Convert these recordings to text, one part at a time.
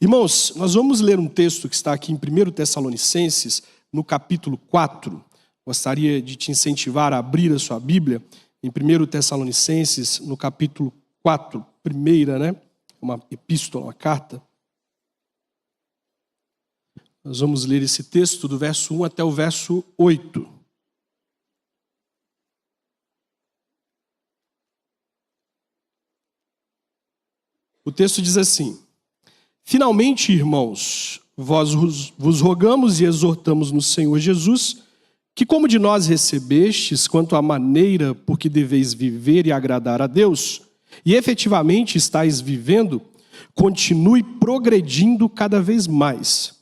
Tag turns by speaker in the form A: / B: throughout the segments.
A: Irmãos, nós vamos ler um texto que está aqui em 1 Tessalonicenses, no capítulo 4. Gostaria de te incentivar a abrir a sua Bíblia em 1 Tessalonicenses, no capítulo 4, primeira, uma epístola, uma carta. Nós vamos ler esse texto do verso 1 até o verso 8. O texto diz assim: Finalmente, irmãos, vós vos rogamos e exortamos no Senhor Jesus, que como de nós recebestes, quanto à maneira por que deveis viver e agradar a Deus, e efetivamente estáis vivendo, continue progredindo cada vez mais,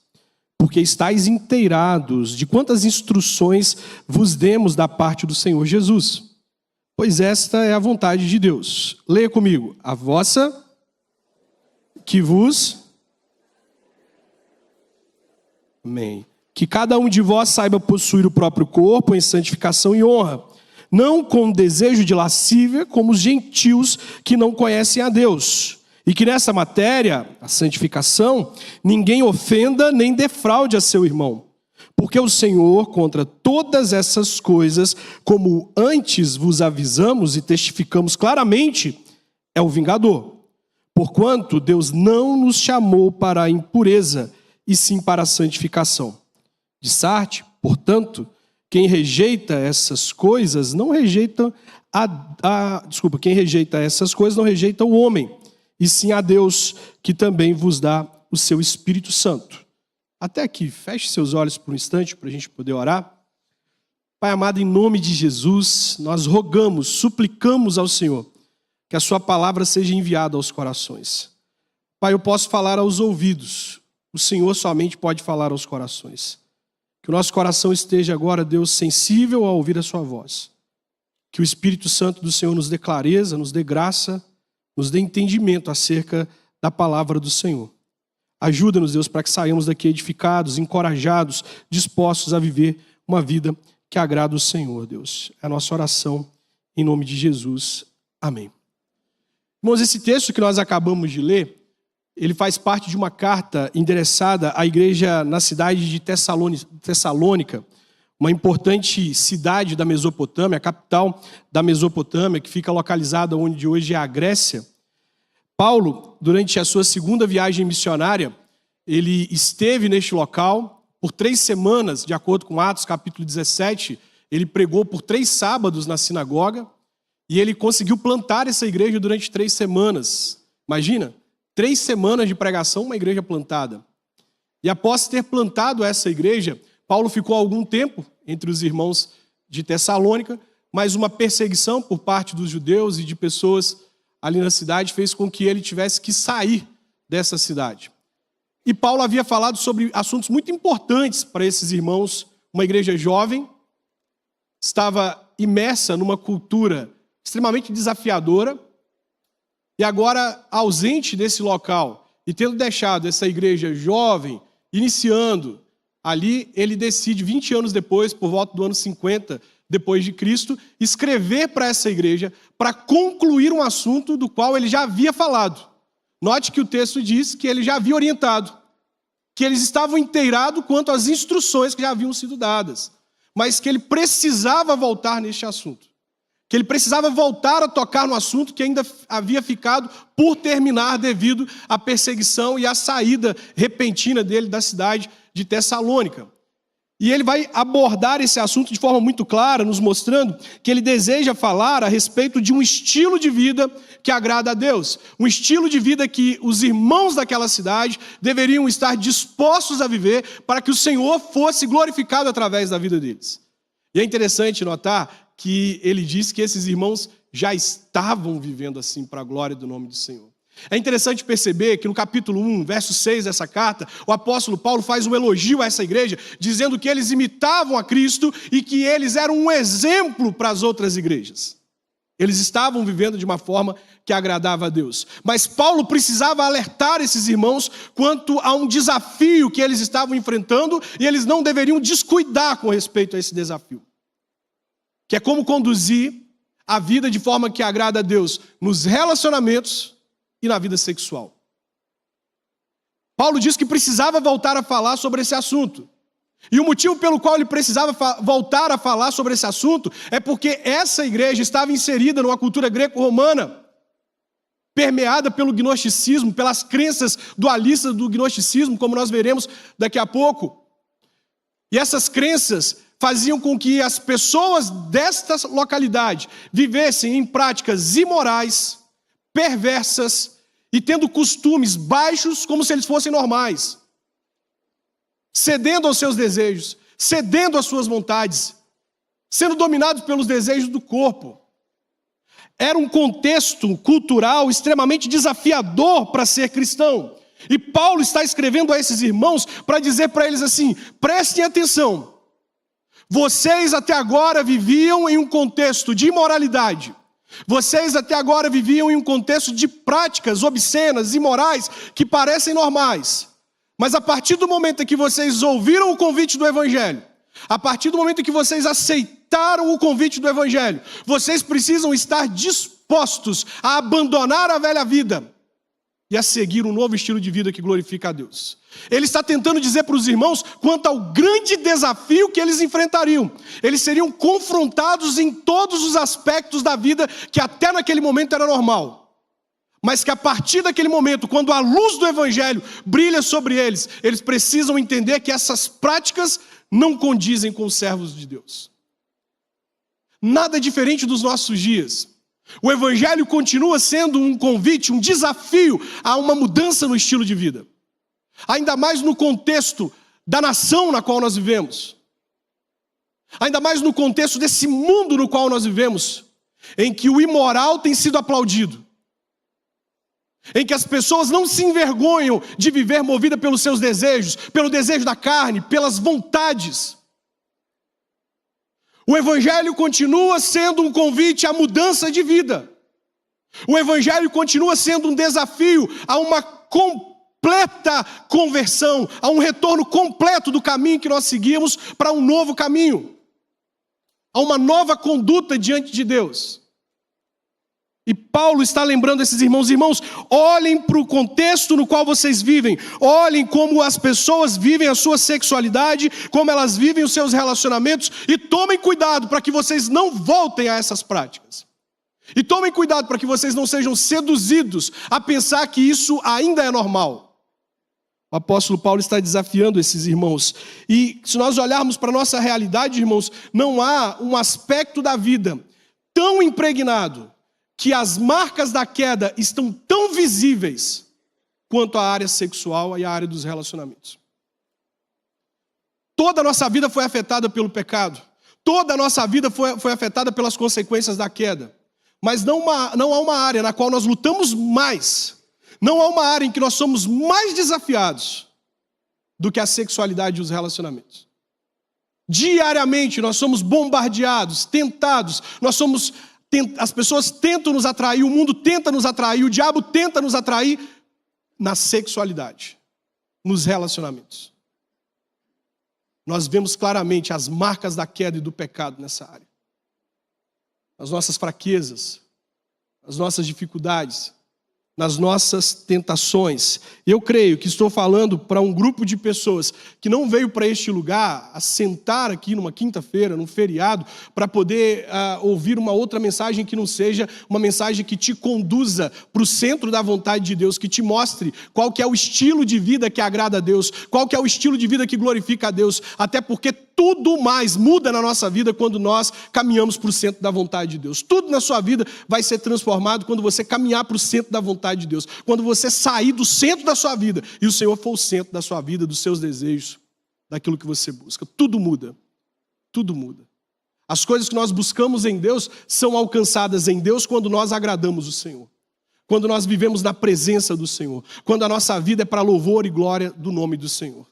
A: porque estáis inteirados de quantas instruções vos demos da parte do Senhor Jesus. Pois esta é a vontade de Deus. Leia comigo. A vossa que vos... Amém. Que cada um de vós saiba possuir o próprio corpo em santificação e honra, não com desejo de lascívia, como os gentios que não conhecem a Deus. E que nessa matéria, a santificação, ninguém ofenda nem defraude a seu irmão. Porque o Senhor, contra todas essas coisas, como antes vos avisamos e testificamos claramente, é o vingador. Porquanto Deus não nos chamou para a impureza, e sim para a santificação. De Sarte, portanto, quem rejeita essas coisas não rejeita quem rejeita essas coisas não rejeita o homem, e sim a Deus, que também vos dá o seu Espírito Santo. Até aqui, feche seus olhos por um instante para a gente poder orar. Pai amado, em nome de Jesus, nós rogamos, suplicamos ao Senhor que a sua palavra seja enviada aos corações. Pai, eu posso falar aos ouvidos, o Senhor somente pode falar aos corações. Que o nosso coração esteja agora, Deus, sensível a ouvir a sua voz. Que o Espírito Santo do Senhor nos dê clareza, nos dê graça, nos dê entendimento acerca da palavra do Senhor. Ajuda-nos, Deus, para que saiamos daqui edificados, encorajados, dispostos a viver uma vida que agrada o Senhor, Deus. É a nossa oração, em nome de Jesus. Amém. Irmãos, esse texto que nós acabamos de ler, ele faz parte de uma carta endereçada à igreja na cidade de Tessalônica, uma importante cidade da Mesopotâmia, a capital da Mesopotâmia, que fica localizada onde hoje é a Grécia. Paulo, durante a sua segunda viagem missionária, ele esteve neste local por 3 semanas, de acordo com Atos capítulo 17, ele pregou por 3 sábados na sinagoga, e ele conseguiu plantar essa igreja durante 3 semanas. Imagina, 3 semanas de pregação, uma igreja plantada. E após ter plantado essa igreja, Paulo ficou algum tempo entre os irmãos de Tessalônica, mas uma perseguição por parte dos judeus e de pessoas ali na cidade fez com que ele tivesse que sair dessa cidade. E Paulo havia falado sobre assuntos muito importantes para esses irmãos. Uma igreja jovem, estava imersa numa cultura extremamente desafiadora, e agora, ausente desse local e tendo deixado essa igreja jovem, iniciando, ali ele decide, 20 anos depois, por volta do ano 50 depois de Cristo, escrever para essa igreja para concluir um assunto do qual ele já havia falado. Note que o texto diz que ele já havia orientado, que eles estavam inteirados quanto às instruções que já haviam sido dadas, mas que ele precisava voltar neste assunto. Que ele precisava voltar a tocar no assunto que ainda havia ficado por terminar devido à perseguição e à saída repentina dele da cidade de Tessalônica. E ele vai abordar esse assunto de forma muito clara, nos mostrando que ele deseja falar a respeito de um estilo de vida que agrada a Deus. Um estilo de vida que os irmãos daquela cidade deveriam estar dispostos a viver para que o Senhor fosse glorificado através da vida deles. E é interessante notar que ele diz que esses irmãos já estavam vivendo assim para a glória do nome do Senhor. É interessante perceber que no capítulo 1, verso 6 dessa carta, o apóstolo Paulo faz um elogio a essa igreja, dizendo que eles imitavam a Cristo e que eles eram um exemplo para as outras igrejas. Eles estavam vivendo de uma forma que agradava a Deus. Mas Paulo precisava alertar esses irmãos quanto a um desafio que eles estavam enfrentando e eles não deveriam descuidar com respeito a esse desafio. Que é como conduzir a vida de forma que agrada a Deus nos relacionamentos e na vida sexual. Paulo diz que precisava voltar a falar sobre esse assunto. E o motivo pelo qual ele precisava voltar a falar sobre esse assunto é porque essa igreja estava inserida numa cultura greco-romana, permeada pelo gnosticismo, pelas crenças dualistas do gnosticismo, como nós veremos daqui a pouco. E essas crenças faziam com que as pessoas desta localidade vivessem em práticas imorais, perversas e tendo costumes baixos como se eles fossem normais, cedendo aos seus desejos, cedendo às suas vontades, sendo dominados pelos desejos do corpo. Era um contexto cultural extremamente desafiador para ser cristão. E Paulo está escrevendo a esses irmãos para dizer para eles assim: prestem atenção, vocês até agora viviam em um contexto de imoralidade, vocês até agora viviam em um contexto de práticas obscenas, imorais, que parecem normais. Mas a partir do momento em que vocês ouviram o convite do Evangelho, a partir do momento em que vocês aceitaram o convite do Evangelho, vocês precisam estar dispostos a abandonar a velha vida e a seguir um novo estilo de vida que glorifica a Deus. Ele está tentando dizer para os irmãos quanto ao grande desafio que eles enfrentariam. Eles seriam confrontados em todos os aspectos da vida que até naquele momento era normal. Mas que a partir daquele momento, quando a luz do Evangelho brilha sobre eles, eles precisam entender que essas práticas não condizem com os servos de Deus. Nada diferente dos nossos dias. O Evangelho continua sendo um convite, um desafio a uma mudança no estilo de vida. Ainda mais no contexto da nação na qual nós vivemos. Ainda mais no contexto desse mundo no qual nós vivemos, em que o imoral tem sido aplaudido. Em que as pessoas não se envergonham de viver movida pelos seus desejos, pelo desejo da carne, pelas vontades. O Evangelho continua sendo um convite à mudança de vida. O Evangelho continua sendo um desafio a uma completa conversão, a um retorno completo do caminho que nós seguimos para um novo caminho, a uma nova conduta diante de Deus. E Paulo está lembrando esses irmãos: irmãos, olhem para o contexto no qual vocês vivem, olhem como as pessoas vivem a sua sexualidade, como elas vivem os seus relacionamentos, e tomem cuidado para que vocês não voltem a essas práticas. E tomem cuidado para que vocês não sejam seduzidos a pensar que isso ainda é normal. O apóstolo Paulo está desafiando esses irmãos. E se nós olharmos para a nossa realidade, irmãos, não há um aspecto da vida tão impregnado que as marcas da queda estão tão visíveis quanto a área sexual e a área dos relacionamentos. Toda a nossa vida foi afetada pelo pecado. Toda a nossa vida foi afetada pelas consequências da queda. Mas não há uma área na qual nós lutamos mais. Não há uma área em que nós somos mais desafiados do que a sexualidade e os relacionamentos. Diariamente nós somos bombardeados, tentados, as pessoas tentam nos atrair, o mundo tenta nos atrair, o diabo tenta nos atrair na sexualidade, nos relacionamentos. Nós vemos claramente as marcas da queda e do pecado nessa área. As nossas fraquezas, as nossas dificuldades, nas nossas tentações. Eu creio que estou falando para um grupo de pessoas que não veio para este lugar a sentar aqui numa quinta-feira, num feriado, para poder ouvir uma outra mensagem que não seja uma mensagem que te conduza para o centro da vontade de Deus, que te mostre qual que é o estilo de vida que agrada a Deus, qual que é o estilo de vida que glorifica a Deus, até porque tudo mais muda na nossa vida quando nós caminhamos para o centro da vontade de Deus. Tudo na sua vida vai ser transformado quando você caminhar para o centro da vontade de Deus. Quando você sair do centro da sua vida e o Senhor for o centro da sua vida, dos seus desejos, daquilo que você busca. Tudo muda. Tudo muda. As coisas que nós buscamos em Deus são alcançadas em Deus quando nós agradamos o Senhor. Quando nós vivemos na presença do Senhor. Quando a nossa vida é para louvor e glória do nome do Senhor.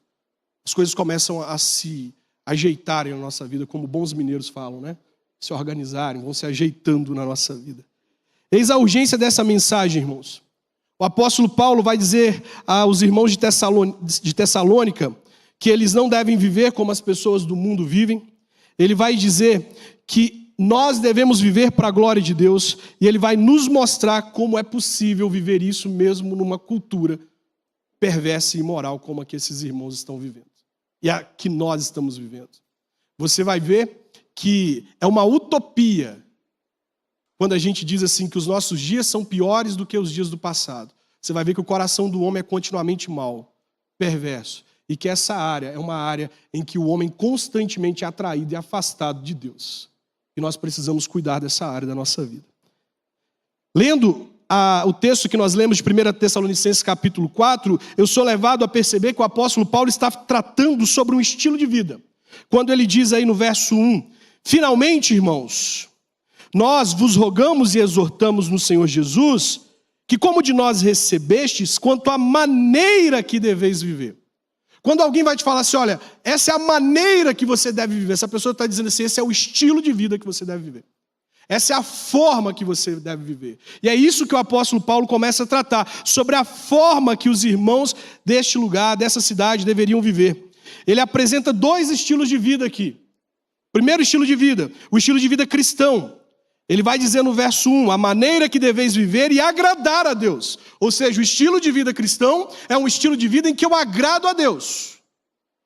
A: As coisas começam a se ajeitarem na nossa vida, como bons mineiros falam, né? Se organizarem, vão se ajeitando na nossa vida. Eis a urgência dessa mensagem, irmãos. O apóstolo Paulo vai dizer aos irmãos de Tessalônica que eles não devem viver como as pessoas do mundo vivem. Ele vai dizer que nós devemos viver para a glória de Deus, e ele vai nos mostrar como é possível viver isso mesmo numa cultura perversa e imoral como a que esses irmãos estão vivendo. E a que nós estamos vivendo. Você vai ver que é uma utopia quando a gente diz assim que os nossos dias são piores do que os dias do passado. Você vai ver que o coração do homem é continuamente mau, perverso. E que essa área é uma área em que o homem constantemente é atraído e afastado de Deus. E nós precisamos cuidar dessa área da nossa vida. Lendo o texto que nós lemos de 1 Tessalonicenses capítulo 4, eu sou levado a perceber que o apóstolo Paulo está tratando sobre um estilo de vida. Quando ele diz aí no verso 1, finalmente, irmãos, nós vos rogamos e exortamos no Senhor Jesus, que como de nós recebestes, quanto à maneira que deveis viver. Quando alguém vai te falar assim, olha, essa é a maneira que você deve viver, essa pessoa está dizendo assim, esse é o estilo de vida que você deve viver. Essa é a forma que você deve viver. E é isso que o apóstolo Paulo começa a tratar, sobre a forma que os irmãos deste lugar, dessa cidade, deveriam viver. Ele apresenta dois estilos de vida aqui. Primeiro estilo de vida, o estilo de vida cristão. Ele vai dizer no verso 1, a maneira que deveis viver e agradar a Deus. Ou seja, o estilo de vida cristão é um estilo de vida em que eu agrado a Deus.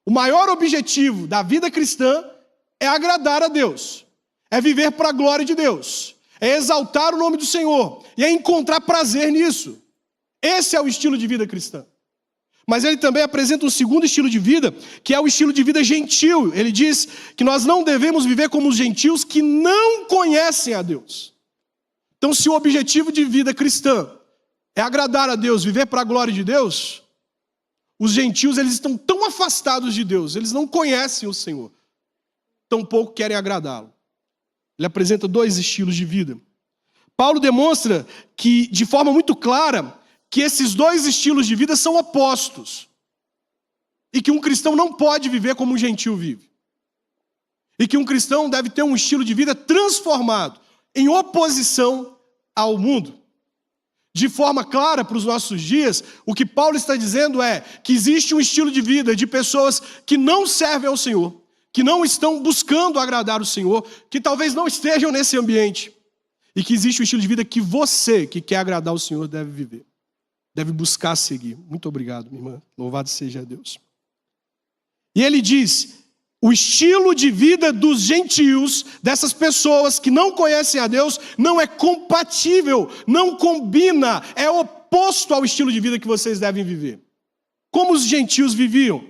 A: O maior objetivo da vida cristã é agradar a Deus. É viver para a glória de Deus. É exaltar o nome do Senhor. E é encontrar prazer nisso. Esse é o estilo de vida cristã. Mas ele também apresenta um segundo estilo de vida, que é o estilo de vida gentil. Ele diz que nós não devemos viver como os gentios que não conhecem a Deus. Então, se o objetivo de vida cristã é agradar a Deus, viver para a glória de Deus, os gentios eles estão tão afastados de Deus, eles não conhecem o Senhor, tampouco querem agradá-lo. Ele apresenta dois estilos de vida. Paulo demonstra que, de forma muito clara, que esses dois estilos de vida são opostos. E que um cristão não pode viver como um gentil vive. E que um cristão deve ter um estilo de vida transformado, em oposição ao mundo. De forma clara para os nossos dias, o que Paulo está dizendo é que existe um estilo de vida de pessoas que não servem ao Senhor, que não estão buscando agradar o Senhor, que talvez não estejam nesse ambiente. E que existe um estilo de vida que você, que quer agradar o Senhor, deve viver. Deve buscar seguir. Muito obrigado, minha irmã. Louvado seja Deus. E ele diz, o estilo de vida dos gentios, dessas pessoas que não conhecem a Deus, não é compatível, não combina, é oposto ao estilo de vida que vocês devem viver. Como os gentios viviam?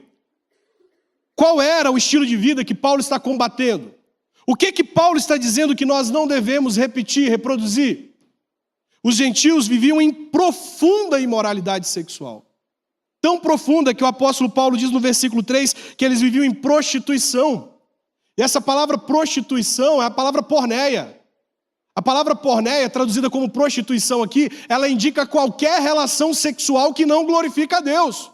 A: Qual era o estilo de vida que Paulo está combatendo? O que Paulo está dizendo que nós não devemos repetir, reproduzir? Os gentios viviam em profunda imoralidade sexual. Tão profunda que o apóstolo Paulo diz no versículo 3 que eles viviam em prostituição. E essa palavra prostituição é a palavra porneia. A palavra porneia, traduzida como prostituição aqui, ela indica qualquer relação sexual que não glorifica a Deus.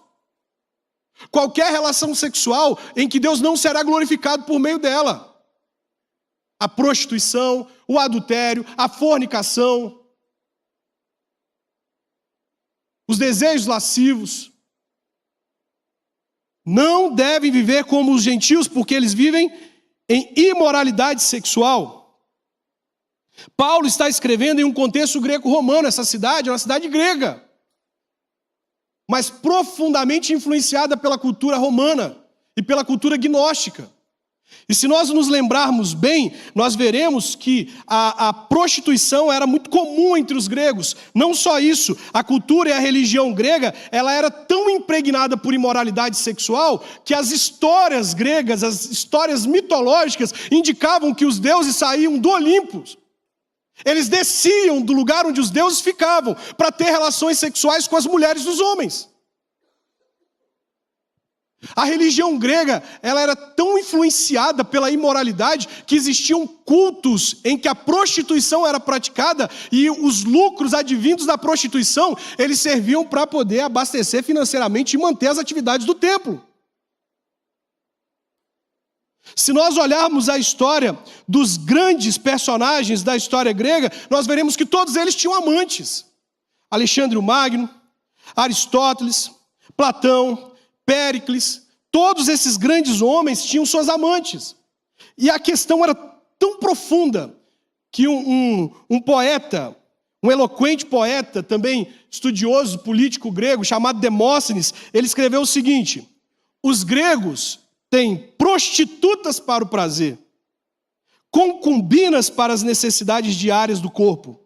A: Qualquer relação sexual em que Deus não será glorificado por meio dela. A prostituição, o adultério, a fornicação, os desejos lascivos. Não devem viver como os gentios, porque eles vivem em imoralidade sexual. Paulo está escrevendo em um contexto greco-romano. Essa cidade é uma cidade grega, mas profundamente influenciada pela cultura romana e pela cultura gnóstica. E se nós nos lembrarmos bem, nós veremos que a prostituição era muito comum entre os gregos. Não só isso, a cultura e a religião grega, ela era tão impregnada por imoralidade sexual, que as histórias gregas, as histórias mitológicas, indicavam que os deuses saíam do Olimpo. Eles desciam do lugar onde os deuses ficavam, para ter relações sexuais com as mulheres dos homens. A religião grega, ela era tão influenciada pela imoralidade que existiam cultos em que a prostituição era praticada e os lucros advindos da prostituição, eles serviam para poder abastecer financeiramente e manter as atividades do templo. Se nós olharmos a história dos grandes personagens da história grega, nós veremos que todos eles tinham amantes. Alexandre o Magno, Aristóteles, Platão, Péricles, todos esses grandes homens tinham suas amantes. E a questão era tão profunda que um poeta, Um eloquente poeta, também estudioso político grego, chamado Demóstenes, ele escreveu o seguinte: os gregos têm prostitutas para o prazer, concubinas para as necessidades diárias do corpo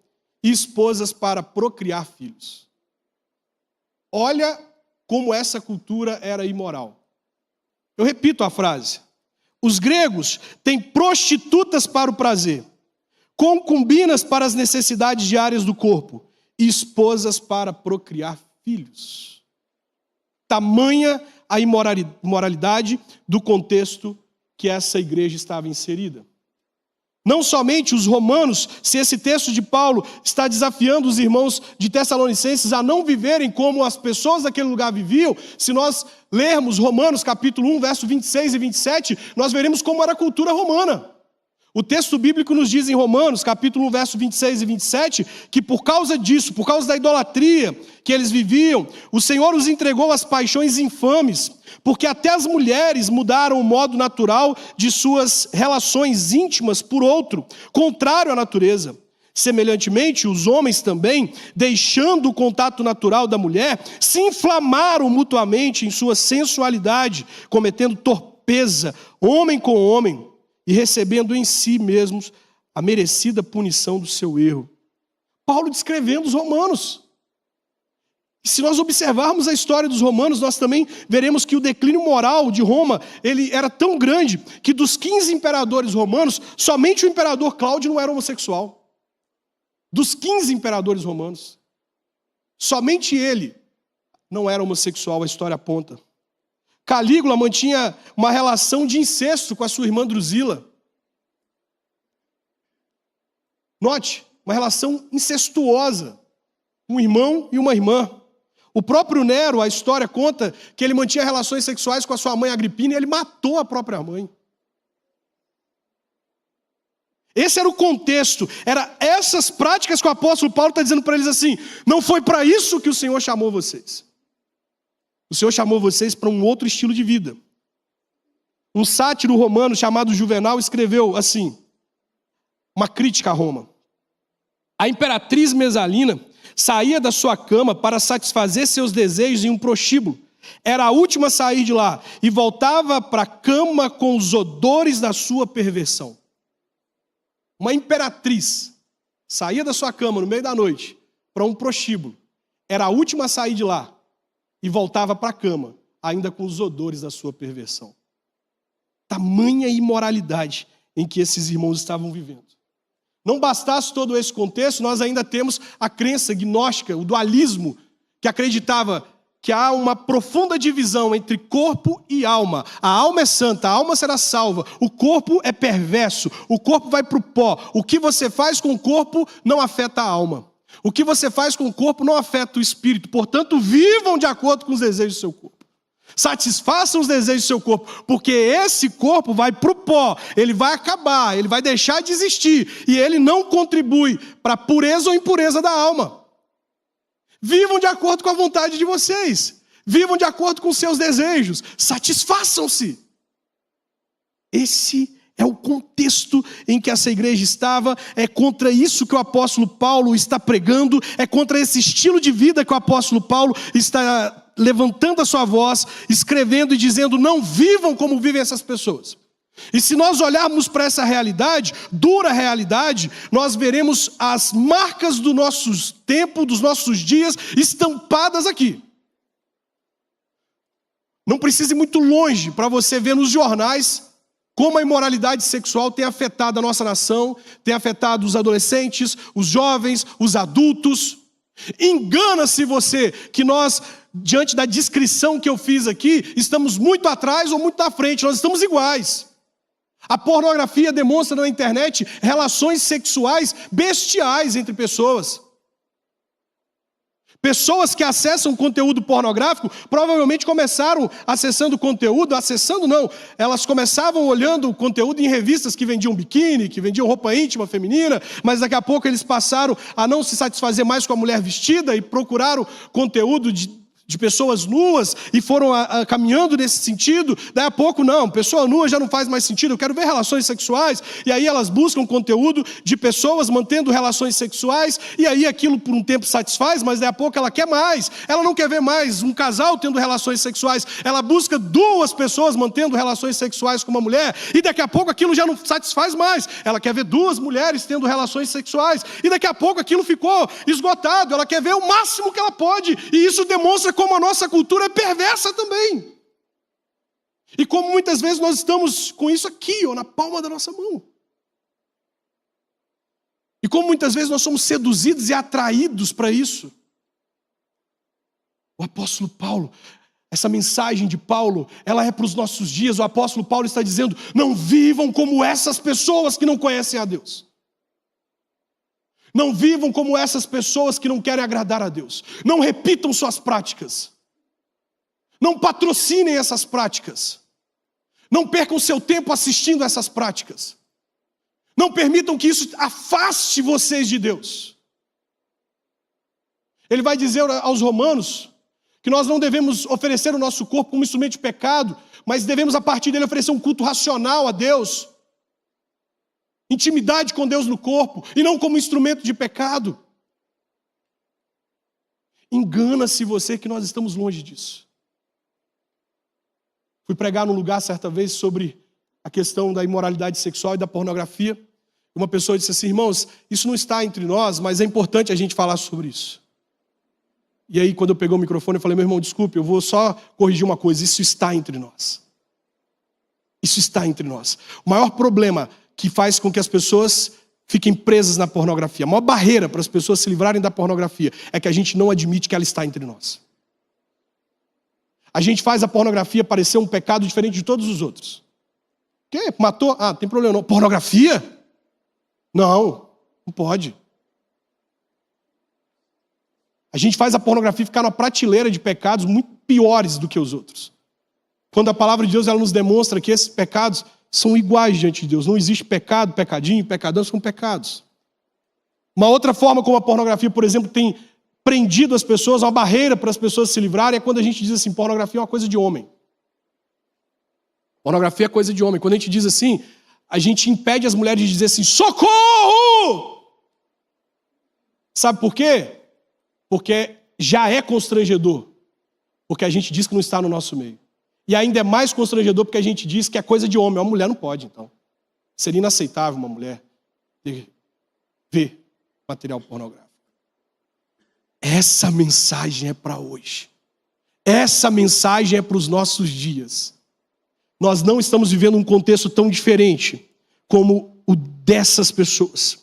A: e esposas para procriar filhos. Olha como essa cultura era imoral. Eu repito a frase. Os gregos têm prostitutas para o prazer, concubinas para as necessidades diárias do corpo e esposas para procriar filhos. Tamanha a imoralidade do contexto que essa igreja estava inserida. Não somente os romanos, se esse texto de Paulo está desafiando os irmãos de Tessalonicenses a não viverem como as pessoas daquele lugar viviam, se nós lermos Romanos capítulo 1, verso 26 e 27, nós veremos como era a cultura romana. O texto bíblico nos diz em Romanos, capítulo 1, verso 26 e 27, que por causa disso, por causa da idolatria que eles viviam, o Senhor os entregou às paixões infames, porque até as mulheres mudaram o modo natural de suas relações íntimas por outro, contrário à natureza. Semelhantemente, os homens também, deixando o contato natural da mulher, se inflamaram mutuamente em sua sensualidade, cometendo torpeza, homem com homem, e recebendo em si mesmos a merecida punição do seu erro. Paulo descrevendo os romanos. E se nós observarmos a história dos romanos, nós também veremos que o declínio moral de Roma, ele era tão grande, que dos 15 imperadores romanos, somente o imperador Cláudio não era homossexual. Dos 15 imperadores romanos, somente ele não era homossexual, a história aponta. Calígula mantinha uma relação de incesto com a sua irmã Drusila. Note, uma relação incestuosa, um irmão e uma irmã. O próprio Nero, a história conta que ele mantinha relações sexuais com a sua mãe Agripina e ele matou a própria mãe. Esse era o contexto, era essas práticas que o apóstolo Paulo está dizendo para eles assim: não foi para isso que o Senhor chamou vocês. O Senhor chamou vocês para um outro estilo de vida. Um sátiro romano chamado Juvenal escreveu assim, uma crítica a Roma. A imperatriz Mesalina saía da sua cama para satisfazer seus desejos em um prostíbulo. Era a última a sair de lá e voltava para a cama com os odores da sua perversão. Uma imperatriz saía da sua cama no meio da noite para um prostíbulo. Era a última a sair de lá e voltava para a cama, ainda com os odores da sua perversão. Tamanha imoralidade em que esses irmãos estavam vivendo. Não bastasse todo esse contexto, nós ainda temos a crença gnóstica, o dualismo, que acreditava que há uma profunda divisão entre corpo e alma. A alma é santa, a alma será salva. O corpo é perverso, o corpo vai para o pó. O que você faz com o corpo não afeta a alma. O que você faz com o corpo não afeta o espírito. Portanto, vivam de acordo com os desejos do seu corpo. Satisfaçam os desejos do seu corpo, porque esse corpo vai para o pó, ele vai acabar, ele vai deixar de existir, e ele não contribui para a pureza ou impureza da alma. Vivam de acordo com a vontade de vocês, vivam de acordo com os seus desejos, satisfaçam-se. Esse é o contexto em que essa igreja estava, é contra isso que o apóstolo Paulo está pregando, é contra esse estilo de vida que o apóstolo Paulo está levantando a sua voz, escrevendo e dizendo: não vivam como vivem essas pessoas. E se nós olharmos para essa realidade, dura realidade, nós veremos as marcas do nosso tempo, dos nossos dias, estampadas aqui. Não precisa ir muito longe para você ver nos jornais como a imoralidade sexual tem afetado a nossa nação, tem afetado os adolescentes, os jovens, os adultos. Engana-se você que nós, diante da descrição que eu fiz aqui, estamos muito atrás ou muito na frente, nós estamos iguais. A pornografia demonstra na internet relações sexuais bestiais entre pessoas. Pessoas que acessam conteúdo pornográfico provavelmente começaram acessando conteúdo, elas começavam olhando o conteúdo em revistas que vendiam biquíni, que vendiam roupa íntima feminina, mas daqui a pouco eles passaram a não se satisfazer mais com a mulher vestida e procuraram conteúdo de pessoas nuas e foram caminhando nesse sentido. Daí a pouco, não, pessoa nua já não faz mais sentido, eu quero ver relações sexuais. E aí elas buscam conteúdo de pessoas mantendo relações sexuais, e aí aquilo por um tempo satisfaz, mas daí a pouco ela quer mais. Ela não quer ver mais um casal tendo relações sexuais, ela busca duas pessoas mantendo relações sexuais com uma mulher, e daqui a pouco aquilo já não satisfaz mais. Ela quer ver duas mulheres tendo relações sexuais, e daqui a pouco aquilo ficou esgotado, ela quer ver o máximo que ela pode, e isso demonstra como a nossa cultura é perversa também. E como muitas vezes nós estamos com isso aqui, ó, na palma da nossa mão. E como muitas vezes nós somos seduzidos e atraídos para isso. O apóstolo Paulo, essa mensagem de Paulo, ela é para os nossos dias. O apóstolo Paulo está dizendo: não vivam como essas pessoas que não conhecem a Deus. Não vivam como essas pessoas que não querem agradar a Deus. Não repitam suas práticas. Não patrocinem essas práticas. Não percam seu tempo assistindo a essas práticas. Não permitam que isso afaste vocês de Deus. Ele vai dizer aos romanos que nós não devemos oferecer o nosso corpo como instrumento de pecado, mas devemos a partir dele oferecer um culto racional a Deus. Intimidade com Deus no corpo, e não como instrumento de pecado. Engana-se você que nós estamos longe disso. Fui pregar num lugar certa vez sobre a questão da imoralidade sexual e da pornografia. Uma pessoa disse assim: irmãos, isso não está entre nós, mas é importante a gente falar sobre isso. E aí quando eu peguei o microfone eu falei: meu irmão, desculpe, eu vou só corrigir uma coisa, isso está entre nós. Isso está entre nós. O maior problema que faz com que as pessoas fiquem presas na pornografia, a maior barreira para as pessoas se livrarem da pornografia é que a gente não admite que ela está entre nós. A gente faz a pornografia parecer um pecado diferente de todos os outros. O quê? Matou? Ah, não tem problema não. Pornografia? Não, não pode. A gente faz a pornografia ficar numa prateleira de pecados muito piores do que os outros. Quando a palavra de Deus ela nos demonstra que esses pecados são iguais diante de Deus. Não existe pecado, pecadinho, pecadão, são pecados. Uma outra forma como a pornografia, por exemplo, tem prendido as pessoas, uma barreira para as pessoas se livrarem, é quando a gente diz assim: pornografia é uma coisa de homem. Pornografia é coisa de homem. Quando a gente diz assim, a gente impede as mulheres de dizer assim: socorro! Sabe por quê? Porque já é constrangedor. Porque a gente diz que não está no nosso meio. E ainda é mais constrangedor porque a gente diz que é coisa de homem. Uma mulher não pode, então. Seria inaceitável uma mulher ver material pornográfico. Essa mensagem é para hoje. Essa mensagem é para os nossos dias. Nós não estamos vivendo um contexto tão diferente como o dessas pessoas.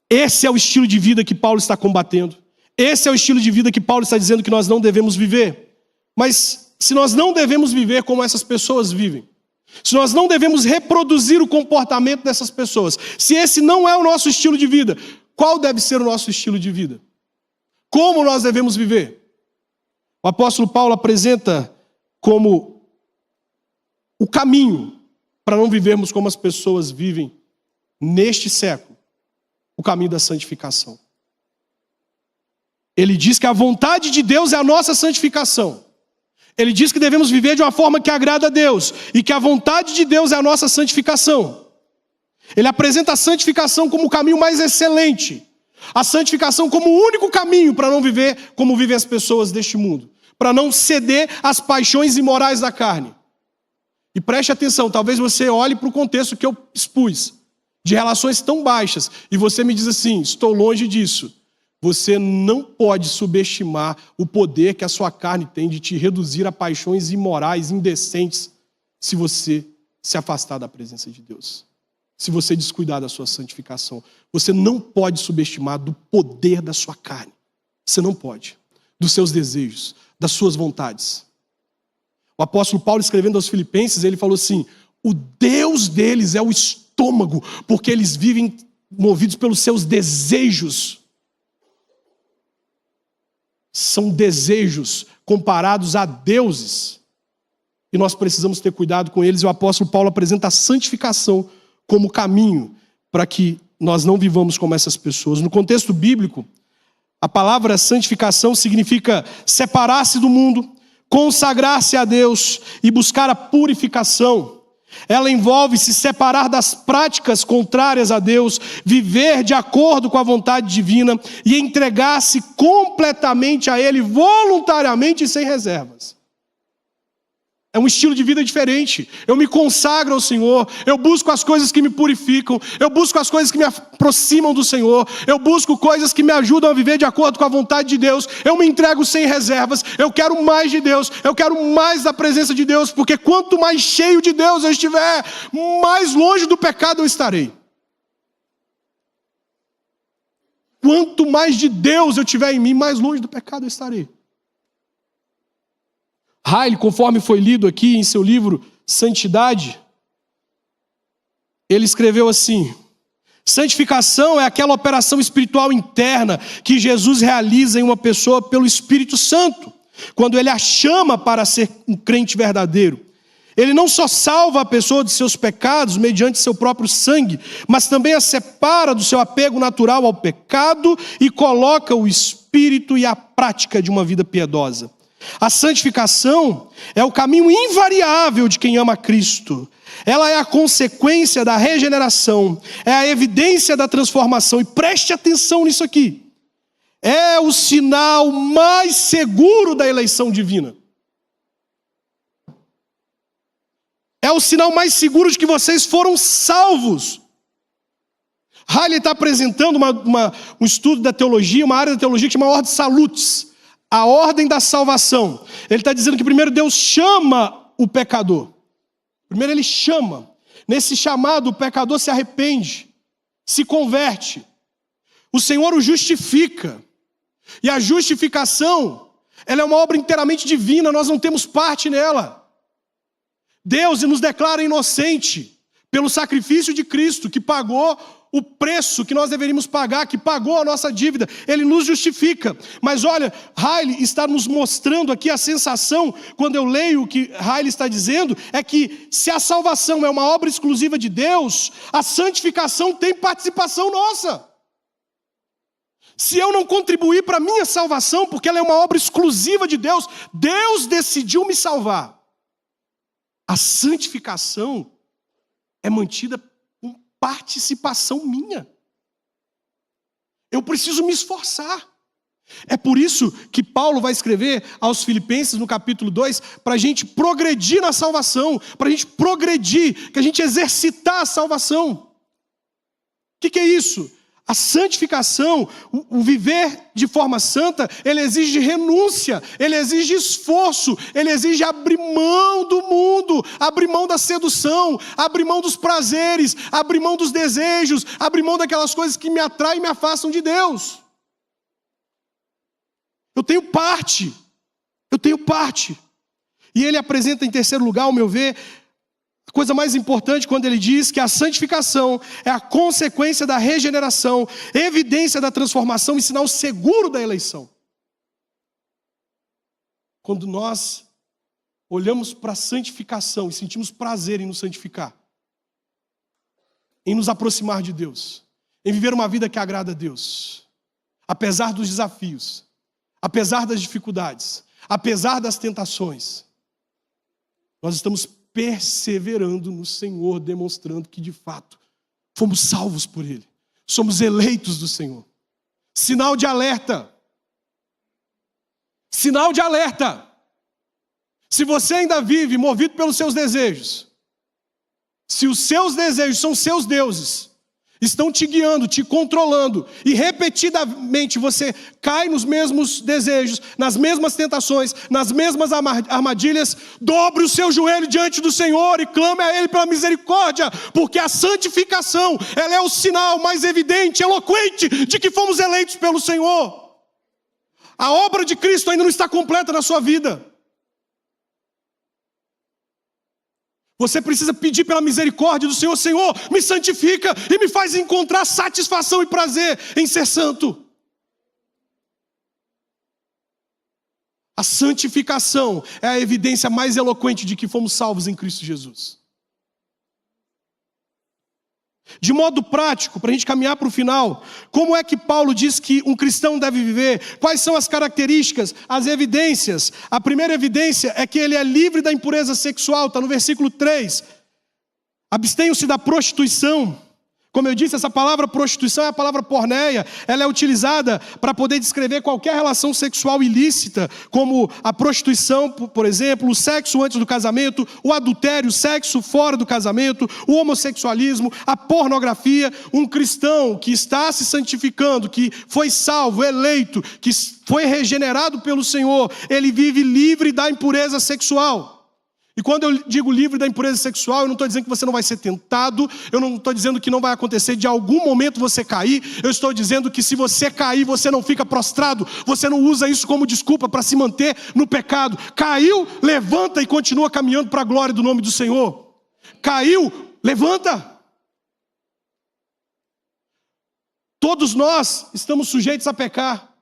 A: Esse é o estilo de vida que Paulo está combatendo. Esse é o estilo de vida que Paulo está dizendo que nós não devemos viver. Mas se nós não devemos viver como essas pessoas vivem, se nós não devemos reproduzir o comportamento dessas pessoas, se esse não é o nosso estilo de vida, qual deve ser o nosso estilo de vida? Como nós devemos viver? O apóstolo Paulo apresenta como o caminho para não vivermos como as pessoas vivem neste século, o caminho da santificação. Ele diz que a vontade de Deus é a nossa santificação. Ele diz que devemos viver de uma forma que agrada a Deus e que a vontade de Deus é a nossa santificação. Ele apresenta a santificação como o caminho mais excelente. A santificação como o único caminho para não viver como vivem as pessoas deste mundo. Para não ceder às paixões imorais da carne. E preste atenção, talvez você olhe para o contexto que eu expus, de relações tão baixas, e você me diz assim: estou longe disso. Você não pode subestimar o poder que a sua carne tem de te reduzir a paixões imorais, indecentes, se você se afastar da presença de Deus. Se você descuidar da sua santificação. Você não pode subestimar do poder da sua carne. Você não pode. Dos seus desejos, das suas vontades. O apóstolo Paulo, escrevendo aos Filipenses, ele falou assim: o Deus deles é o estômago, porque eles vivem movidos pelos seus desejos. São desejos comparados a deuses. E nós precisamos ter cuidado com eles. E o apóstolo Paulo apresenta a santificação como caminho para que nós não vivamos como essas pessoas. No contexto bíblico, A palavra santificação significa separar-se do mundo, consagrar-se a Deus e buscar a purificação. Ela envolve se separar das práticas contrárias a Deus, viver de acordo com a vontade divina e entregar-se completamente a Ele, voluntariamente e sem reservas. É um estilo de vida diferente. Eu me consagro ao Senhor, eu busco as coisas que me purificam, eu busco as coisas que me aproximam do Senhor, eu busco coisas que me ajudam a viver de acordo com a vontade de Deus, eu me entrego sem reservas, eu quero mais de Deus, eu quero mais da presença de Deus, porque quanto mais cheio de Deus eu estiver, mais longe do pecado eu estarei. Quanto mais de Deus eu tiver em mim, mais longe do pecado eu estarei. Riley, conforme foi lido aqui em seu livro Santidade, ele escreveu assim: santificação é aquela operação espiritual interna que Jesus realiza em uma pessoa pelo Espírito Santo, quando ele a chama para ser um crente verdadeiro. Ele não só salva a pessoa de seus pecados mediante seu próprio sangue, mas também a separa do seu apego natural ao pecado e coloca o espírito e a prática de uma vida piedosa. A santificação é o caminho invariável de quem ama Cristo. Ela é a consequência da regeneração, é a evidência da transformação. E preste atenção nisso aqui. É o sinal mais seguro da eleição divina. É o sinal mais seguro de que vocês foram salvos. Riley está apresentando um estudo da teologia, uma área da teologia que chama Ordem Salutis. A ordem da salvação. Ele está dizendo que primeiro Deus chama o pecador. Primeiro ele chama. Nesse chamado o pecador se arrepende, se converte. O Senhor o justifica. E a justificação, ela é uma obra inteiramente divina, nós não temos parte nela. Deus nos declara inocente pelo sacrifício de Cristo, que pagou o preço que nós deveríamos pagar, que pagou a nossa dívida. Ele nos justifica. Mas olha, Riley está nos mostrando aqui a sensação, quando eu leio o que Riley está dizendo, é que se a salvação é uma obra exclusiva de Deus, a santificação tem participação nossa. Se eu não contribuir para a minha salvação, porque ela é uma obra exclusiva de Deus, Deus decidiu me salvar. A santificação é mantida com participação minha. Eu preciso me esforçar. É por isso que Paulo vai escrever aos Filipenses no capítulo 2, para a gente progredir na salvação, para a gente progredir, que a gente exercitar a salvação. O que é isso? A santificação, o viver de forma santa, ele exige renúncia, ele exige esforço, ele exige abrir mão do mundo, abrir mão da sedução, abrir mão dos prazeres, abrir mão dos desejos, abrir mão daquelas coisas que me atraem e me afastam de Deus. Eu tenho parte. E ele apresenta em terceiro lugar, ao meu ver, a coisa mais importante quando ele diz que a santificação é a consequência da regeneração, evidência da transformação e sinal seguro da eleição. Quando nós olhamos para a santificação e sentimos prazer em nos santificar, em nos aproximar de Deus, em viver uma vida que agrada a Deus, apesar dos desafios, apesar das dificuldades, apesar das tentações, nós estamos perseverando no Senhor, demonstrando que de fato fomos salvos por Ele, somos eleitos do Senhor. Sinal de alerta. Sinal de alerta. Se você ainda vive movido pelos seus desejos, se os seus desejos são seus deuses, estão te guiando, te controlando, e repetidamente você cai nos mesmos desejos, nas mesmas tentações, nas mesmas armadilhas, dobre o seu joelho diante do Senhor e clame a Ele pela misericórdia, porque a santificação, ela é o sinal mais evidente, eloquente, de que fomos eleitos pelo Senhor. A obra de Cristo ainda não está completa na sua vida. Você precisa pedir pela misericórdia do Senhor. Senhor, me santifica e me faz encontrar satisfação e prazer em ser santo. A santificação é a evidência mais eloquente de que fomos salvos em Cristo Jesus. De modo prático, para a gente caminhar para o final, como é que Paulo diz que um cristão deve viver? Quais são as características, as evidências? A primeira evidência é que ele é livre da impureza sexual, está no versículo 3. Abstenham-se da prostituição. Como eu disse, essa palavra prostituição é a palavra porneia. Ela é utilizada para poder descrever qualquer relação sexual ilícita, como a prostituição, por exemplo, o sexo antes do casamento, o adultério, o sexo fora do casamento, o homossexualismo, a pornografia. Um cristão que está se santificando, que foi salvo, eleito, que foi regenerado pelo Senhor, ele vive livre da impureza sexual. E quando eu digo livre da impureza sexual, eu não estou dizendo que você não vai ser tentado, eu não estou dizendo que não vai acontecer de algum momento você cair, eu estou dizendo que se você cair, você não fica prostrado, você não usa isso como desculpa para se manter no pecado. Caiu, levanta e continua caminhando para a glória do nome do Senhor. Caiu, levanta. Todos nós estamos sujeitos a pecar,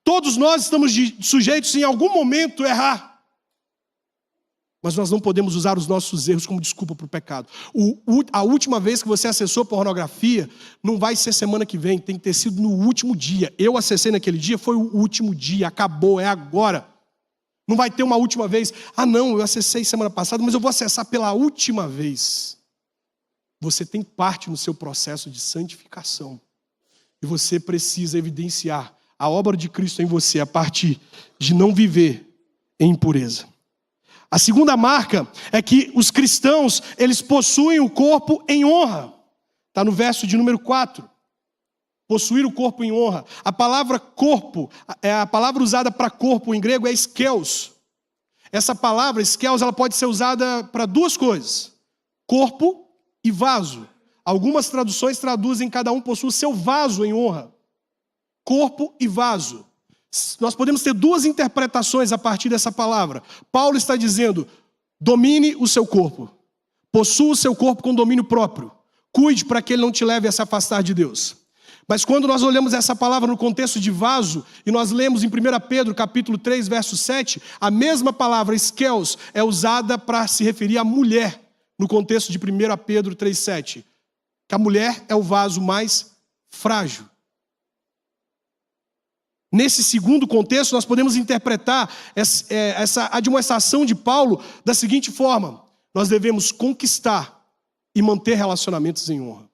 A: todos nós estamos sujeitos em algum momento a errar. Mas nós não podemos usar os nossos erros como desculpa para o pecado. A última vez que você acessou pornografia, não vai ser semana que vem, tem que ter sido no último dia. Eu acessei naquele dia, foi o último dia, acabou, é agora. Não vai ter uma última vez. Ah não, eu acessei semana passada, mas eu vou acessar pela última vez. Você tem parte no seu processo de santificação. E você precisa evidenciar a obra de Cristo em você a partir de não viver em impureza. A segunda marca é que os cristãos, eles possuem o corpo em honra. Está no verso de número 4. Possuir o corpo em honra. A palavra corpo, a palavra usada para corpo em grego é skelos. Essa palavra, skelos, ela pode ser usada para duas coisas. Corpo e vaso. Algumas traduções traduzem cada um possui o seu vaso em honra. Corpo e vaso. Nós podemos ter duas interpretações a partir dessa palavra. Paulo está dizendo, domine o seu corpo. Possua o seu corpo com domínio próprio. Cuide para que ele não te leve a se afastar de Deus. Mas quando nós olhamos essa palavra no contexto de vaso, e nós lemos em 1 Pedro, capítulo 3, verso 7, a mesma palavra, skelos, é usada para se referir à mulher, no contexto de 1 Pedro 3, 7. Que a mulher é o vaso mais frágil. Nesse segundo contexto, nós podemos interpretar essa admoestação de Paulo da seguinte forma: nós devemos conquistar e manter relacionamentos em honra.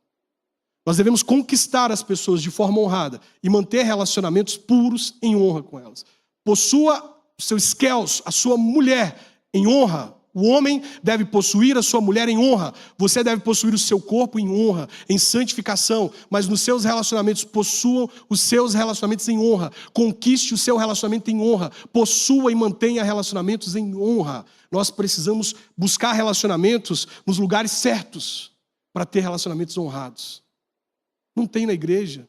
A: Nós devemos conquistar as pessoas de forma honrada e manter relacionamentos puros em honra com elas. Possua o seu skelos, a sua mulher, em honra. O homem deve possuir a sua mulher em honra. Você deve possuir o seu corpo em honra, em santificação. Mas nos seus relacionamentos, possuam os seus relacionamentos em honra. Conquiste o seu relacionamento em honra. Possua e mantenha relacionamentos em honra. Nós precisamos buscar relacionamentos nos lugares certos para ter relacionamentos honrados. Não tem na igreja.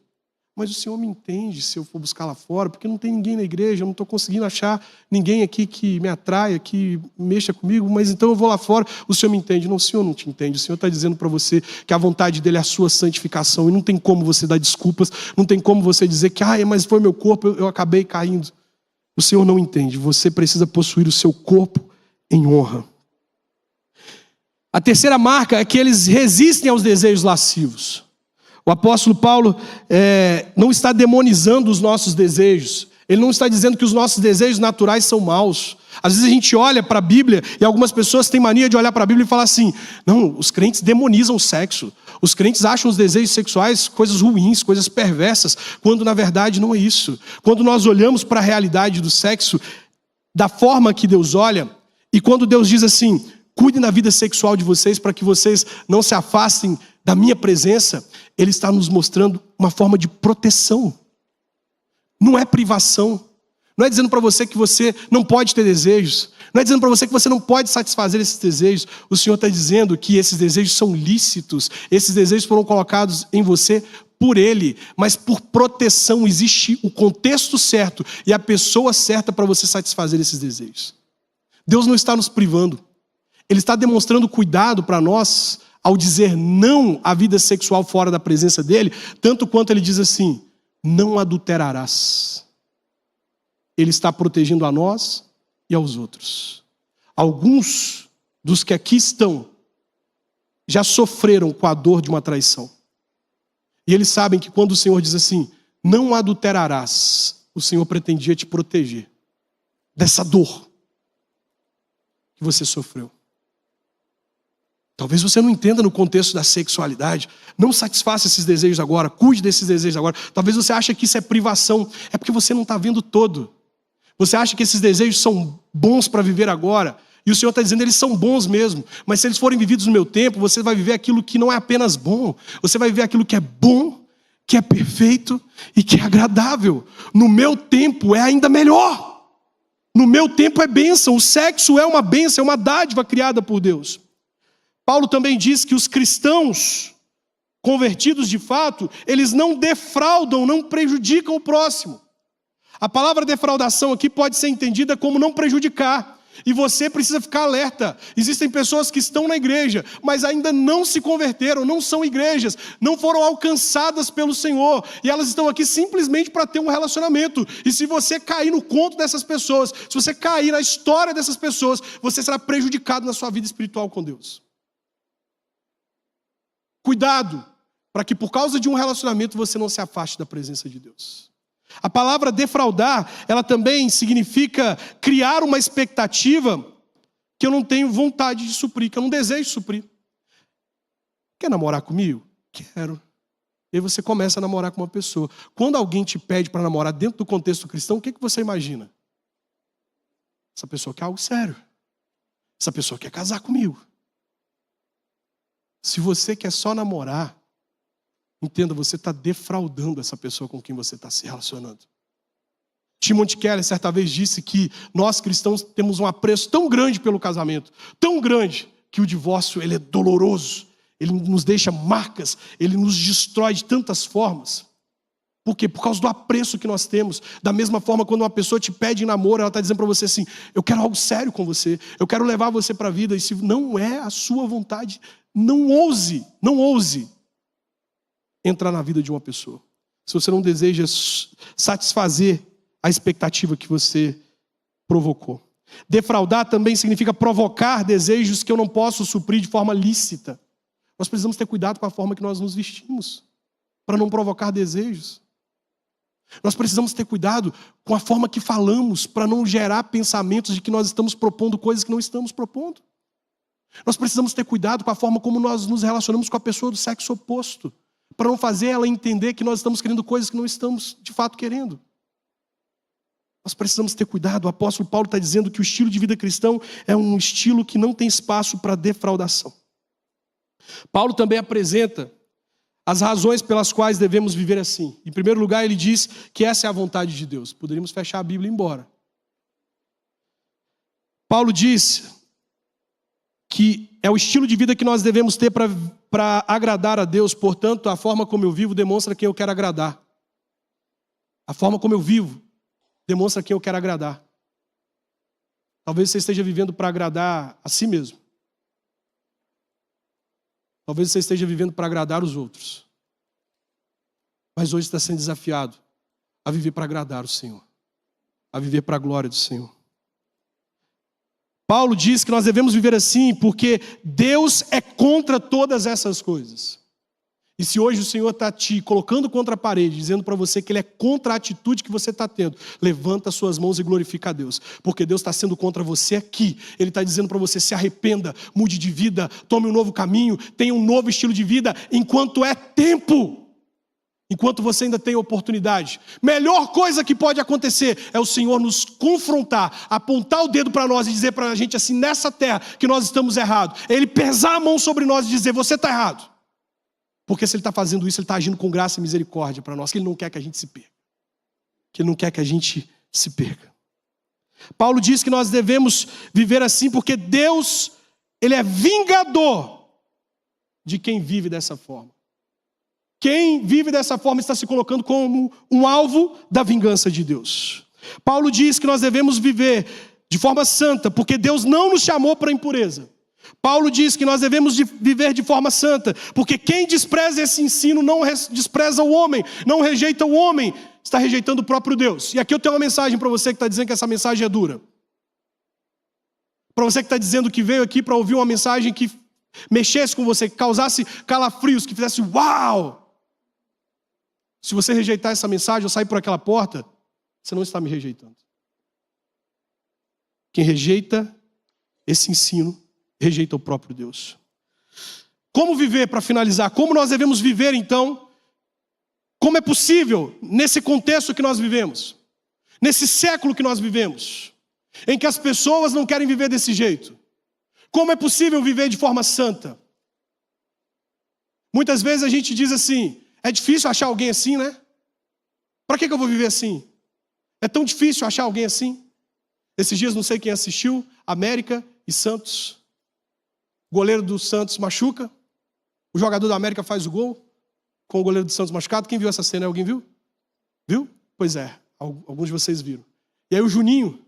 A: Mas o Senhor me entende se eu for buscar lá fora, porque não tem ninguém na igreja, eu não estou conseguindo achar ninguém aqui que me atraia, que mexa comigo, mas então eu vou lá fora, o Senhor me entende. Não, o Senhor não te entende, o Senhor está dizendo para você que a vontade dele é a sua santificação, e não tem como você dar desculpas, não tem como você dizer que, mas foi meu corpo, eu acabei caindo. O Senhor não entende, você precisa possuir o seu corpo em honra. A terceira marca é que eles resistem aos desejos lascivos. O apóstolo Paulo não está demonizando os nossos desejos. Ele não está dizendo que os nossos desejos naturais são maus. Às vezes a gente olha para a Bíblia e algumas pessoas têm mania de olhar para a Bíblia e falar assim, não, os crentes demonizam o sexo. Os crentes acham os desejos sexuais coisas ruins, coisas perversas, quando na verdade não é isso. Quando nós olhamos para a realidade do sexo, da forma que Deus olha, e quando Deus diz assim, cuidem da vida sexual de vocês para que vocês não se afastem da minha presença, Ele está nos mostrando uma forma de proteção. Não é privação. Não é dizendo para você que você não pode ter desejos. Não é dizendo para você que você não pode satisfazer esses desejos. O Senhor está dizendo que esses desejos são lícitos. Esses desejos foram colocados em você por Ele. Mas por proteção existe o contexto certo e a pessoa certa para você satisfazer esses desejos. Deus não está nos privando. Ele está demonstrando cuidado para nós ao dizer não à vida sexual fora da presença dele, tanto quanto ele diz assim, não adulterarás. Ele está protegendo a nós e aos outros. Alguns dos que aqui estão já sofreram com a dor de uma traição. E eles sabem que quando o Senhor diz assim, não adulterarás, o Senhor pretendia te proteger dessa dor que você sofreu. Talvez você não entenda no contexto da sexualidade. Não satisfaça esses desejos agora. Cuide desses desejos agora. Talvez você ache que isso é privação. É porque você não está vendo todo. Você acha que esses desejos são bons para viver agora. E o Senhor está dizendo, eles são bons mesmo. Mas se eles forem vividos no meu tempo, você vai viver aquilo que não é apenas bom. Você vai viver aquilo que é bom, que é perfeito e que é agradável. No meu tempo é ainda melhor. No meu tempo é bênção. O sexo é uma bênção, é uma dádiva criada por Deus. Paulo também diz que os cristãos convertidos de fato, eles não defraudam, não prejudicam o próximo. A palavra defraudação aqui pode ser entendida como não prejudicar. E você precisa ficar alerta. Existem pessoas que estão na igreja, mas ainda não se converteram, não são igrejas, não foram alcançadas pelo Senhor. E elas estão aqui simplesmente para ter um relacionamento. E se você cair no conto dessas pessoas, se você cair na história dessas pessoas, você será prejudicado na sua vida espiritual com Deus. Cuidado, para que por causa de um relacionamento você não se afaste da presença de Deus. A palavra defraudar, ela também significa criar uma expectativa que eu não tenho vontade de suprir, que eu não desejo suprir. Quer namorar comigo? Quero. E aí você começa a namorar com uma pessoa. Quando alguém te pede para namorar dentro do contexto cristão, o que você imagina? Essa pessoa quer algo sério. Essa pessoa quer casar comigo. Se você quer só namorar, entenda, você está defraudando essa pessoa com quem você está se relacionando. Timothy Keller certa vez disse que nós cristãos temos um apreço tão grande pelo casamento, tão grande, que o divórcio ele é doloroso, ele nos deixa marcas, ele nos destrói de tantas formas. Por quê? Por causa do apreço que nós temos. Da mesma forma, quando uma pessoa te pede em namoro, ela está dizendo para você assim, eu quero algo sério com você, eu quero levar você para a vida, e se não é a sua vontade, não ouse entrar na vida de uma pessoa. Se você não deseja satisfazer a expectativa que você provocou. Defraudar também significa provocar desejos que eu não posso suprir de forma lícita. Nós precisamos ter cuidado com a forma que nós nos vestimos, para não provocar desejos. Nós precisamos ter cuidado com a forma que falamos, para não gerar pensamentos de que nós estamos propondo coisas que não estamos propondo. Nós precisamos ter cuidado com a forma como nós nos relacionamos com a pessoa do sexo oposto, para não fazer ela entender que nós estamos querendo coisas que não estamos de fato querendo. Nós precisamos ter cuidado. O apóstolo Paulo está dizendo que o estilo de vida cristão é um estilo que não tem espaço para defraudação. Paulo também apresenta as razões pelas quais devemos viver assim. Em primeiro lugar, ele diz que essa é a vontade de Deus. Poderíamos fechar a Bíblia e ir embora. Paulo diz que é o estilo de vida que nós devemos ter para agradar a Deus. Portanto, a forma como eu vivo demonstra quem eu quero agradar. A forma como eu vivo demonstra quem eu quero agradar. Talvez você esteja vivendo para agradar a si mesmo. Talvez você esteja vivendo para agradar os outros. Mas hoje está sendo desafiado a viver para agradar o Senhor. A viver para a glória do Senhor. Paulo diz que nós devemos viver assim porque Deus é contra todas essas coisas. E se hoje o Senhor está te colocando contra a parede, dizendo para você que Ele é contra a atitude que você está tendo, levanta suas mãos e glorifica a Deus. Porque Deus está sendo contra você aqui. Ele está dizendo para você, se arrependa, mude de vida, tome um novo caminho, tenha um novo estilo de vida, enquanto é tempo. Enquanto você ainda tem oportunidade. Melhor coisa que pode acontecer é o Senhor nos confrontar, apontar o dedo para nós e dizer para a gente assim, nessa terra, que nós estamos errados. Ele pesar a mão sobre nós e dizer, você está errado. Porque se Ele está fazendo isso, Ele está agindo com graça e misericórdia para nós, que Ele não quer que a gente se perca. Que Ele não quer que a gente se perca. Paulo diz que nós devemos viver assim porque Deus, Ele é vingador de quem vive dessa forma. Quem vive dessa forma está se colocando como um alvo da vingança de Deus. Paulo diz que nós devemos viver de forma santa, porque Deus não nos chamou para a impureza. Paulo diz que nós devemos viver de forma santa, porque quem despreza esse ensino não despreza o homem, não rejeita o homem, está rejeitando o próprio Deus. E aqui eu tenho uma mensagem para você que está dizendo que essa mensagem é dura. Para você que está dizendo que veio aqui para ouvir uma mensagem que mexesse com você, que causasse calafrios, que fizesse uau! Se você rejeitar essa mensagem ou sair por aquela porta, você não está me rejeitando. Quem rejeita esse ensino, rejeita o próprio Deus. Como viver, para finalizar? Como nós devemos viver, então? Como é possível, nesse contexto que nós vivemos, nesse século que nós vivemos, em que as pessoas não querem viver desse jeito? Como é possível viver de forma santa? Muitas vezes a gente diz assim, é difícil achar alguém assim, né? Para que eu vou viver assim? É tão difícil achar alguém assim? Esses dias, não sei quem assistiu, América e Santos. O goleiro do Santos machuca, o jogador da América faz o gol, com o goleiro do Santos machucado. Quem viu essa cena? Alguém viu? Viu? Pois é, alguns de vocês viram. E aí o Juninho,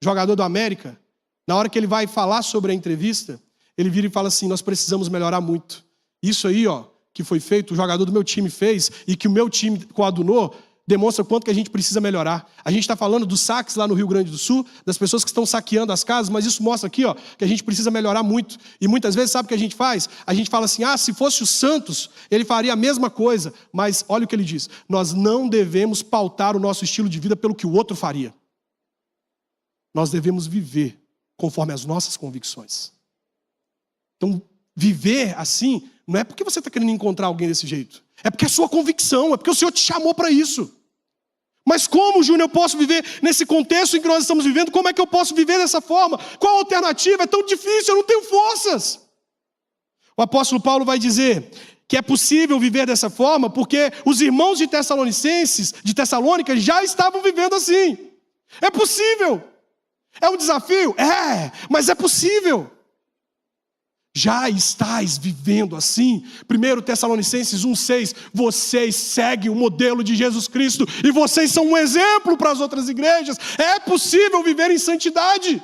A: jogador do América, na hora que ele vai falar sobre a entrevista, ele vira e fala assim, nós precisamos melhorar muito. Isso aí, que foi feito, o jogador do meu time fez, e que o meu time coadunou, demonstra o quanto que a gente precisa melhorar. A gente está falando dos saques lá no Rio Grande do Sul, das pessoas que estão saqueando as casas, mas isso mostra aqui, que a gente precisa melhorar muito. E muitas vezes, sabe o que a gente faz? A gente fala assim, se fosse o Santos, ele faria a mesma coisa. Mas olha o que ele diz, nós não devemos pautar o nosso estilo de vida pelo que o outro faria. Nós devemos viver conforme as nossas convicções. Então, viver assim, não é porque você está querendo encontrar alguém desse jeito. É porque é a sua convicção, é porque o Senhor te chamou para isso. Mas como, Júnior, eu posso viver nesse contexto em que nós estamos vivendo? Como é que eu posso viver dessa forma? Qual a alternativa? É tão difícil, eu não tenho forças. O apóstolo Paulo vai dizer que é possível viver dessa forma porque os irmãos de Tessalônica, já estavam vivendo assim. É possível. É um desafio? Mas é possível. Já estáis vivendo assim. 1 Tessalonicenses 1,6, vocês seguem o modelo de Jesus Cristo e vocês são um exemplo para as outras igrejas. É possível viver em santidade.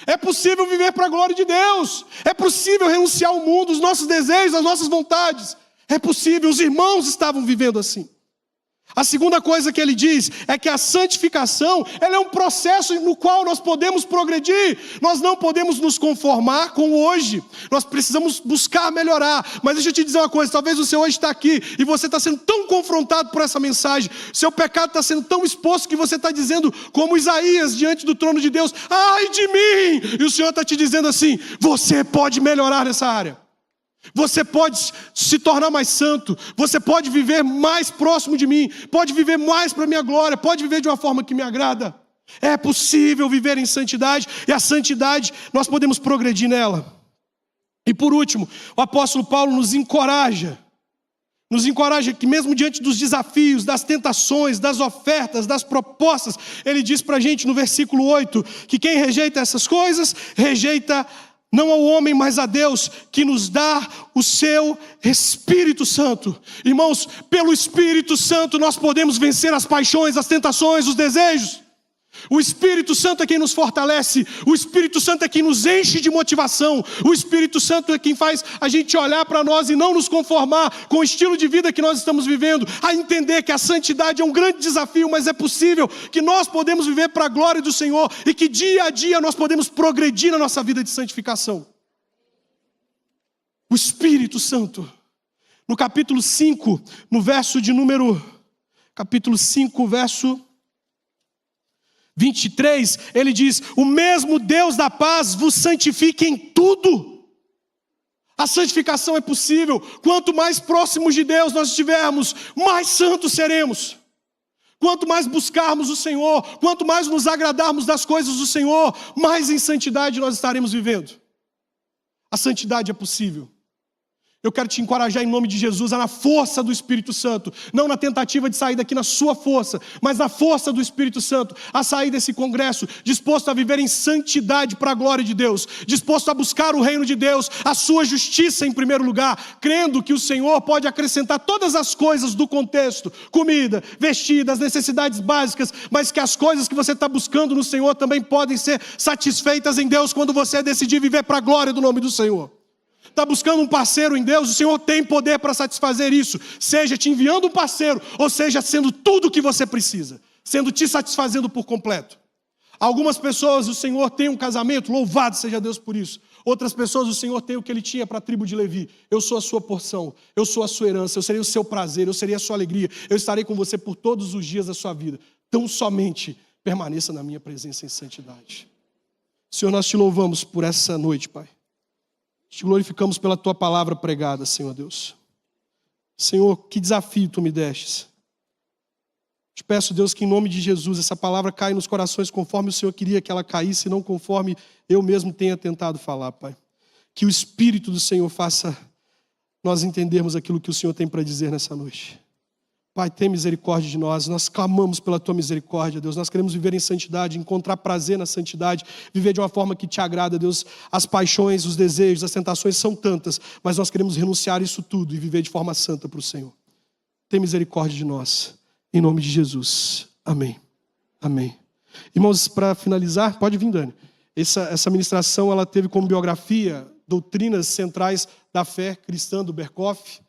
A: É possível viver para a glória de Deus. É possível renunciar ao mundo, os nossos desejos, as nossas vontades. É possível, os irmãos estavam vivendo assim. A segunda coisa que ele diz é que a santificação, ela é um processo no qual nós podemos progredir. Nós não podemos nos conformar com o hoje. Nós precisamos buscar melhorar. Mas deixa eu te dizer uma coisa, talvez você hoje está aqui e você está sendo tão confrontado por essa mensagem. Seu pecado está sendo tão exposto que você está dizendo, como Isaías diante do trono de Deus, ai de mim! E o Senhor está te dizendo assim, você pode melhorar nessa área. Você pode se tornar mais santo, você pode viver mais próximo de mim, pode viver mais para a minha glória, pode viver de uma forma que me agrada. É possível viver em santidade, e a santidade nós podemos progredir nela. E por último, o apóstolo Paulo nos encoraja que mesmo diante dos desafios, das tentações, das ofertas, das propostas, ele diz para a gente no versículo 8, que quem rejeita essas coisas, rejeita não ao homem, mas a Deus, que nos dá o seu Espírito Santo. Irmãos, pelo Espírito Santo nós podemos vencer as paixões, as tentações, os desejos. O Espírito Santo é quem nos fortalece. O Espírito Santo é quem nos enche de motivação. O Espírito Santo é quem faz a gente olhar para nós e não nos conformar com o estilo de vida que nós estamos vivendo, a entender que a santidade é um grande desafio, mas é possível, que nós podemos viver para a glória do Senhor e que dia a dia nós podemos progredir na nossa vida de santificação. O Espírito Santo, no capítulo 5, no verso de número, capítulo 5, verso 23, ele diz, o mesmo Deus da paz vos santifique em tudo. A santificação é possível. Quanto mais próximos de Deus nós estivermos, mais santos seremos. Quanto mais buscarmos o Senhor, quanto mais nos agradarmos das coisas do Senhor, mais em santidade nós estaremos vivendo. A santidade é possível. Eu quero te encorajar em nome de Jesus a na força do Espírito Santo, não na tentativa de sair daqui na sua força, mas na força do Espírito Santo, a sair desse congresso, disposto a viver em santidade para a glória de Deus, disposto a buscar o reino de Deus, a sua justiça em primeiro lugar, crendo que o Senhor pode acrescentar todas as coisas do contexto, comida, vestida, as necessidades básicas, mas que as coisas que você está buscando no Senhor também podem ser satisfeitas em Deus quando você decidir viver para a glória do nome do Senhor. Está buscando um parceiro em Deus, o Senhor tem poder para satisfazer isso, seja te enviando um parceiro, ou seja sendo tudo o que você precisa, sendo te satisfazendo por completo. Algumas pessoas, o Senhor tem um casamento, louvado seja Deus por isso. Outras pessoas, o Senhor tem o que Ele tinha para a tribo de Levi. Eu sou a sua porção, eu sou a sua herança, eu serei o seu prazer, eu serei a sua alegria, eu estarei com você por todos os dias da sua vida. Tão somente permaneça na minha presença em santidade. Senhor, nós te louvamos por essa noite, Pai. Te glorificamos pela tua palavra pregada, Senhor Deus. Senhor, que desafio tu me destes. Te peço, Deus, que em nome de Jesus essa palavra caia nos corações conforme o Senhor queria que ela caísse, não conforme eu mesmo tenha tentado falar, Pai. Que o Espírito do Senhor faça nós entendermos aquilo que o Senhor tem para dizer nessa noite. Pai, tem misericórdia de nós clamamos pela tua misericórdia, Deus. Nós queremos viver em santidade, encontrar prazer na santidade, viver de uma forma que te agrada, Deus. As paixões, os desejos, as tentações são tantas, mas nós queremos renunciar isso tudo e viver de forma santa para o Senhor. Tem misericórdia de nós. Em nome de Jesus. Amém. Amém. Irmãos, para finalizar, pode vir, Dani. Essa ministração, ela teve como biografia doutrinas centrais da fé cristã do Berkhof.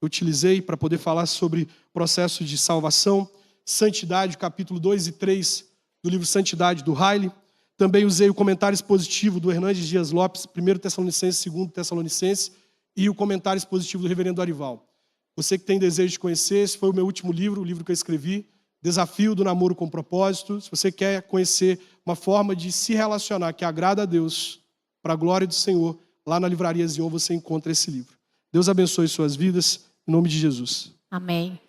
A: Eu utilizei para poder falar sobre processo de salvação. Santidade, capítulo 2 e 3 do livro Santidade, do Riley. Também usei o comentário expositivo do Hernandes Dias Lopes, 1 Tessalonicenses, 2 Tessalonicenses, e o comentário expositivo do reverendo Arival. Você que tem desejo de conhecer, esse foi o meu último livro, o livro que eu escrevi, Desafio do Namoro com Propósito. Se você quer conhecer uma forma de se relacionar que agrada a Deus, para a glória do Senhor, lá na Livraria Zion você encontra esse livro. Deus abençoe suas vidas, em nome de Jesus.
B: Amém.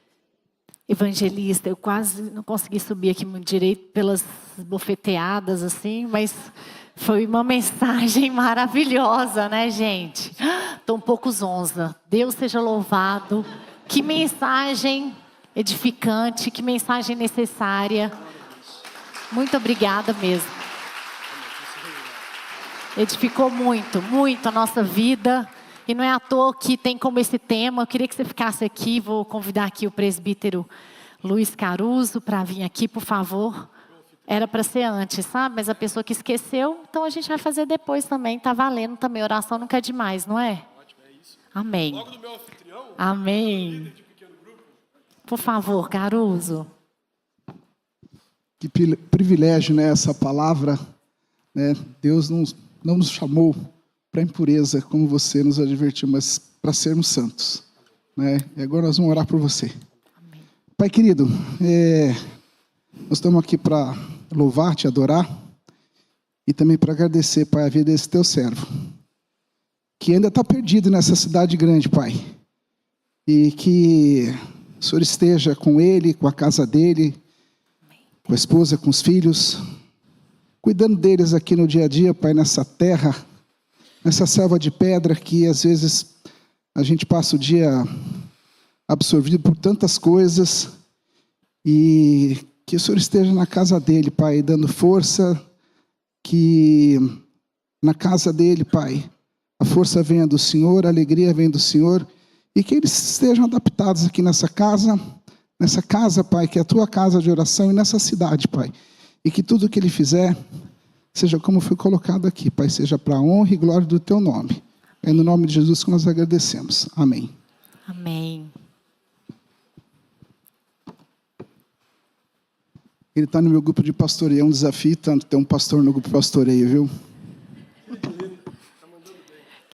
B: Evangelista, eu quase não consegui subir aqui muito direito pelas bofeteadas, assim, mas foi uma mensagem maravilhosa, né, gente? Estou um pouco zonza. Deus seja louvado. Que mensagem edificante, que mensagem necessária. Muito obrigada mesmo. Edificou muito, muito a nossa vida. E não é à toa que tem como esse tema. Eu queria que você ficasse aqui. Vou convidar aqui o presbítero Luiz Caruso para vir aqui, por favor. Era para ser antes, sabe? Mas a pessoa que esqueceu, então a gente vai fazer depois também. Está valendo também. Oração nunca é demais, não é?
A: Ótimo, é isso.
B: Amém.
A: Logo do meu anfitrião,
B: amém.
A: líder de pequeno grupo.
B: Por favor, Caruso.
C: Que privilégio, né, essa palavra. Né? Deus não nos chamou para impureza, como você nos advertiu, mas para sermos santos. Né? E agora nós vamos orar por você.
B: Amém.
C: Pai querido, nós estamos aqui para louvar, te adorar e também para agradecer, Pai, a vida desse teu servo, que ainda está perdido nessa cidade grande, Pai. E que o Senhor esteja com ele, com a casa dele, com a esposa, com os filhos, cuidando deles aqui no dia a dia, Pai, nessa terra, nessa selva de pedra que às vezes a gente passa o dia absorvido por tantas coisas, e que o Senhor esteja na casa dele, Pai, dando força, que na casa dele, Pai, a força venha do Senhor, a alegria venha do Senhor, e que eles estejam adaptados aqui nessa casa, Pai, que é a tua casa de oração, e nessa cidade, Pai, e que tudo que ele fizer seja como foi colocado aqui, Pai, seja para a honra e glória do teu nome. É no nome de Jesus que nós agradecemos. Amém.
B: Amém.
C: Ele está no meu grupo de pastoreio, é um desafio tanto ter um pastor no grupo de pastoreio, viu?